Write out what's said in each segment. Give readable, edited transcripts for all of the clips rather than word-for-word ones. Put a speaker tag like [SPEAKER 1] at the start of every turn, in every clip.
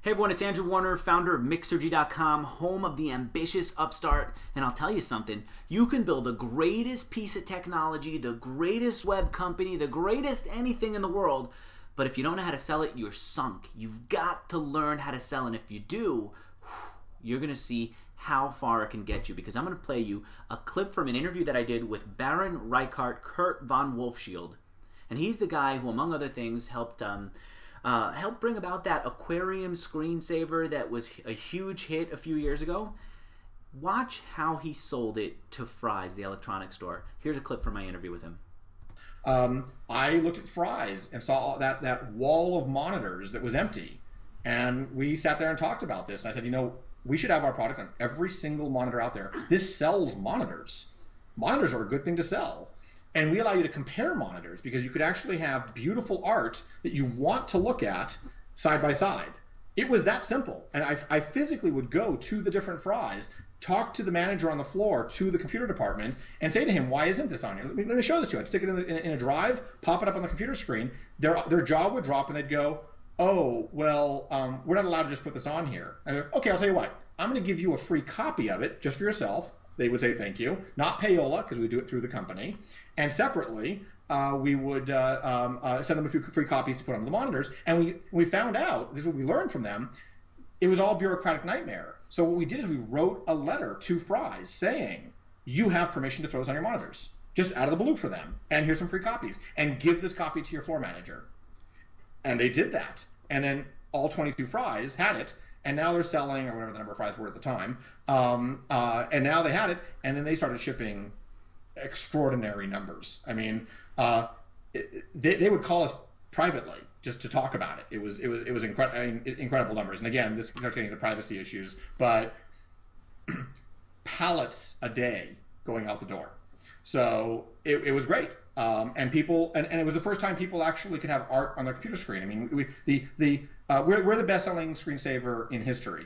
[SPEAKER 1] Hey everyone, it's Andrew Warner, founder of mixergy.com, home of the ambitious upstart, and I'll tell you something, you can build the greatest piece of technology, the greatest web company, the greatest anything in the world, but if you don't know how to sell it, you're sunk. You've got to learn how to sell, and if you do, you're going to see how far it can get you, because I'm going to play you a clip from an interview that I did with Baron Reichart Kurt von Wolfschild, and he's the guy who, among other things, helped bring about that aquarium screensaver that was a huge hit a few years ago. Watch how he sold it to Fry's, the electronics store. Here's a clip from my interview with him.
[SPEAKER 2] I looked at Fry's and saw that wall of monitors that was empty. And we sat there and talked about this. And I said, you know, we should have our product on every single monitor out there. This sells monitors. Monitors are a good thing to sell. And we allow you to compare monitors because you could actually have beautiful art that you want to look at side by side. It was that simple. And I physically would go to the different Fry's, talk to the manager on the floor, to the computer department, and say to him, why isn't this on here? Let me show this to you. I'd stick it in a drive, pop it up on the computer screen. Their jaw would drop and they'd go, oh, well, we're not allowed to just put this on here. I go, okay, I'll tell you what. I'm going to give you a free copy of it just for yourself. They would say thank you, not payola, because we do it through the company. And separately, we would send them a few free copies to put on the monitors. And we found out, this is what we learned from them, it was all bureaucratic nightmare. So what we did is we wrote a letter to Fry's saying, you have permission to throw this on your monitors, just out of the blue for them. And here's some free copies. And give this copy to your floor manager. And they did that. And then all 22 Fry's had it. And now they're selling, or whatever the number of Fry's were at the time, and now they had it, and then they started shipping extraordinary numbers. I mean, they would call us privately just to talk about it. It was incredible numbers. And again, this starts getting into privacy issues, but pallets a day going out the door. So it was great. And people, and it was the first time people actually could have art on their computer screen. I mean, we're the best-selling screensaver in history,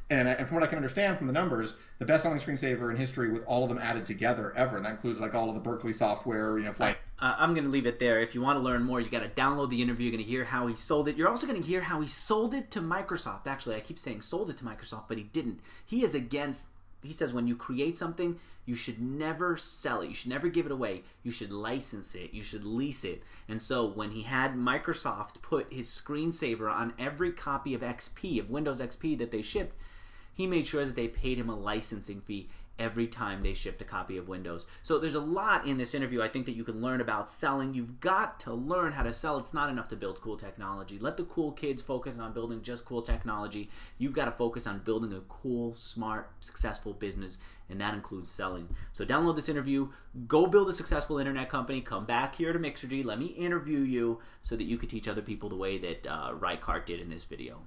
[SPEAKER 2] and from what I can understand from the numbers, the best-selling screensaver in history with all of them added together ever, and that includes like all of the Berkeley software, you know.
[SPEAKER 1] I'm going to leave it there. If you want to learn more, you got to download the interview. You're going to hear how he sold it. You're also going to hear how he sold it to Microsoft. Actually, I keep saying sold it to Microsoft, but he didn't. He is against. He says when you create something, you should never sell it. You should never give it away. You should license it. You should lease it. And so when he had Microsoft put his screensaver on every copy of XP, of Windows XP that they shipped, he made sure that they paid him a licensing fee every time they shipped a copy of Windows. So there's a lot in this interview I think that you can learn about selling. You've got to learn how to sell. It's not enough to build cool technology. Let the cool kids focus on building just cool technology. You've got to focus on building a cool, smart, successful business, and that includes selling. So download this interview, go build a successful internet company, come back here to Mixergy, let me interview you so that you could teach other people the way that Reichart did in this video.